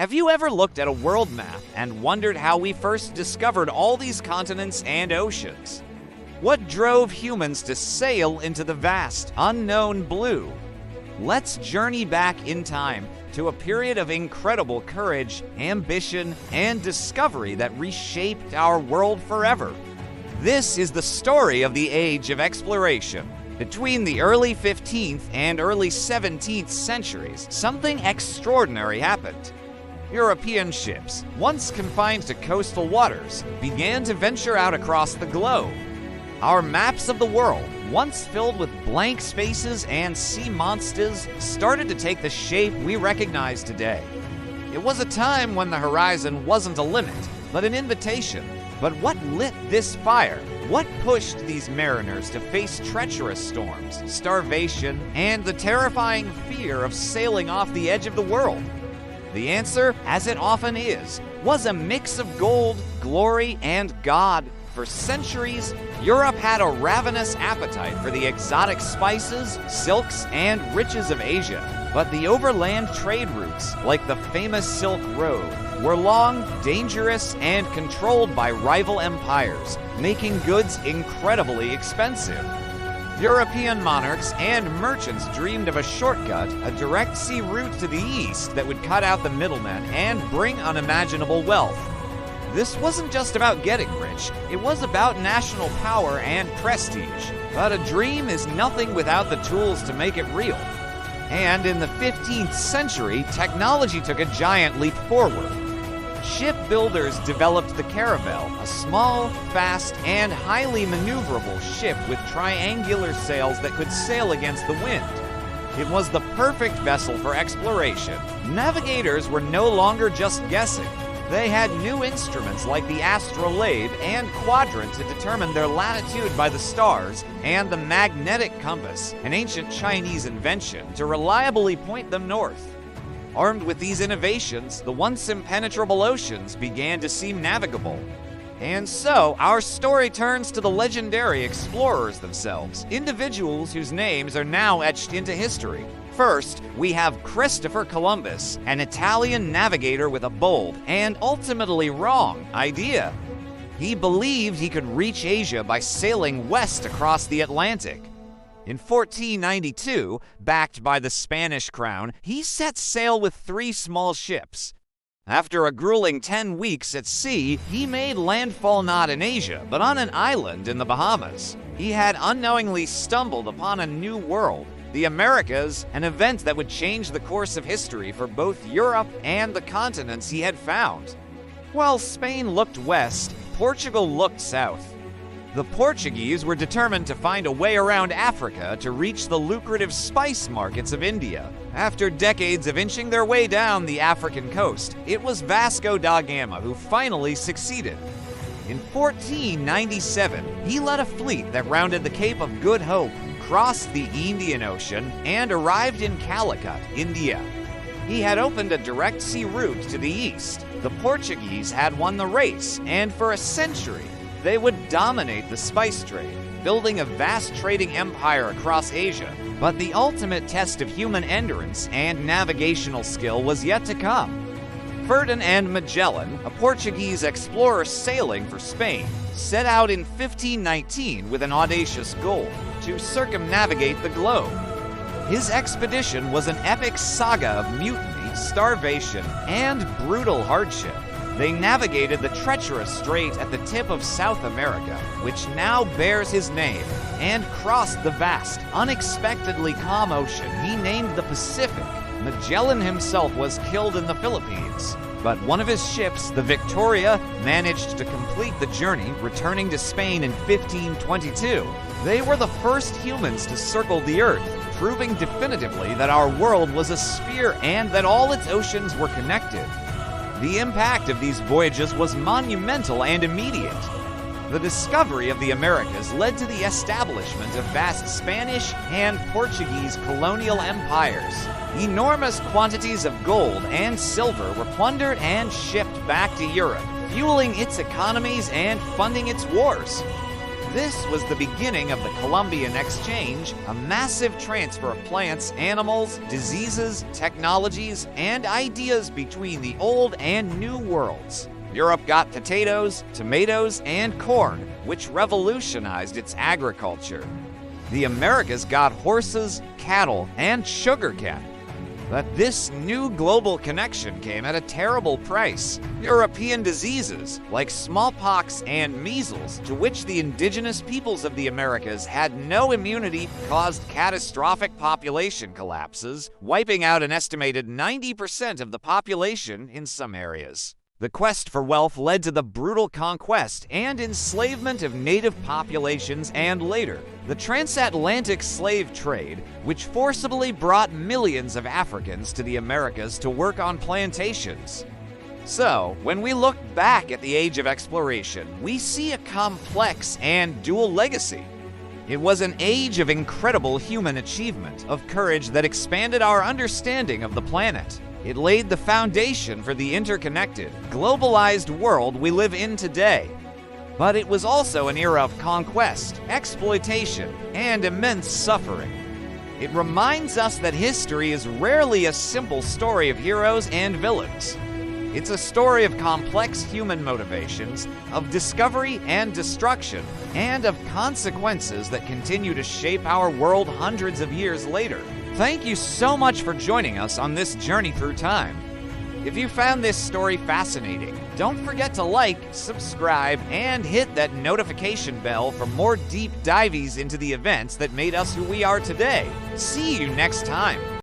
Have you ever looked at a world map and wondered how we first discovered all these continents and oceans? What drove humans to sail into the vast, unknown blue? Let's journey back in time to a period of incredible courage, ambition, and discovery that reshaped our world forever. This is the story of the Age of Exploration. Between the early 15th and early 17th centuries, something extraordinary happened. European ships, once confined to coastal waters, began to venture out across the globe. Our maps of the world, once filled with blank spaces and sea monsters, started to take the shape we recognize today. It was a time when the horizon wasn't a limit, but an invitation. But what lit this fire? What pushed these mariners to face treacherous storms, starvation, and the terrifying fear of sailing off the edge of the world? The answer, as it often is, was a mix of gold, glory, and God. For centuries, Europe had a ravenous appetite for the exotic spices, silks, and riches of Asia. But the overland trade routes, like the famous Silk Road, were long, dangerous, and controlled by rival empires, making goods incredibly expensive. European monarchs and merchants dreamed of a shortcut, a direct sea route to the east that would cut out the middlemen and bring unimaginable wealth. This wasn't just about getting rich, it was about national power and prestige. But a dream is nothing without the tools to make it real. And in the 15th century, technology took a giant leap forward. Shipbuilders developed the caravel, a small, fast, and highly maneuverable ship with triangular sails that could sail against the wind. It was the perfect vessel for exploration. Navigators were no longer just guessing. They had new instruments like the astrolabe and quadrant to determine their latitude by the stars, and the magnetic compass, an ancient Chinese invention, to reliably point them north. Armed with these innovations, the once impenetrable oceans began to seem navigable. And so, our story turns to the legendary explorers themselves, individuals whose names are now etched into history. First, we have Christopher Columbus, an Italian navigator with a bold and ultimately wrong idea. He believed he could reach Asia by sailing west across the Atlantic. In 1492, backed by the Spanish crown, he set sail with 3 small ships. After a grueling 10 weeks at sea, he made landfall not in Asia, but on an island in the Bahamas. He had unknowingly stumbled upon a new world, the Americas, an event that would change the course of history for both Europe and the continents he had found. While Spain looked west, Portugal looked south. The Portuguese were determined to find a way around Africa to reach the lucrative spice markets of India. After decades of inching their way down the African coast, it was Vasco da Gama who finally succeeded. In 1497, he led a fleet that rounded the Cape of Good Hope, crossed the Indian Ocean, and arrived in Calicut, India. He had opened a direct sea route to the east. The Portuguese had won the race, and for a century, they would dominate the spice trade, building a vast trading empire across Asia. But the ultimate test of human endurance and navigational skill was yet to come. Ferdinand Magellan, a Portuguese explorer sailing for Spain, set out in 1519 with an audacious goal: to circumnavigate the globe. His expedition was an epic saga of mutiny, starvation, and brutal hardship. They navigated the treacherous strait at the tip of South America, which now bears his name, and crossed the vast, unexpectedly calm ocean he named the Pacific. Magellan himself was killed in the Philippines, but one of his ships, the Victoria, managed to complete the journey, returning to Spain in 1522. They were the first humans to circle the Earth, proving definitively that our world was a sphere and that all its oceans were connected. The impact of these voyages was monumental and immediate. The discovery of the Americas led to the establishment of vast Spanish and Portuguese colonial empires. Enormous quantities of gold and silver were plundered and shipped back to Europe, fueling its economies and funding its wars. This was the beginning of the Columbian Exchange, a massive transfer of plants, animals, diseases, technologies, and ideas between the Old and New Worlds. Europe got potatoes, tomatoes, and corn, which revolutionized its agriculture. The Americas got horses, cattle, and sugarcane. But this new global connection came at a terrible price. European diseases, like smallpox and measles, to which the indigenous peoples of the Americas had no immunity, caused catastrophic population collapses, wiping out an estimated 90% of the population in some areas. The quest for wealth led to the brutal conquest and enslavement of native populations, and later, the transatlantic slave trade, which forcibly brought millions of Africans to the Americas to work on plantations. So, when we look back at the Age of Exploration, we see a complex and dual legacy. It was an age of incredible human achievement, of courage that expanded our understanding of the planet. It laid the foundation for the interconnected, globalized world we live in today. But it was also an era of conquest, exploitation, and immense suffering. It reminds us that history is rarely a simple story of heroes and villains. It's a story of complex human motivations, of discovery and destruction, and of consequences that continue to shape our world hundreds of years later. Thank you so much for joining us on this journey through time. If you found this story fascinating, don't forget to like, subscribe, and hit that notification bell for more deep dives into the events that made us who we are today. See you next time.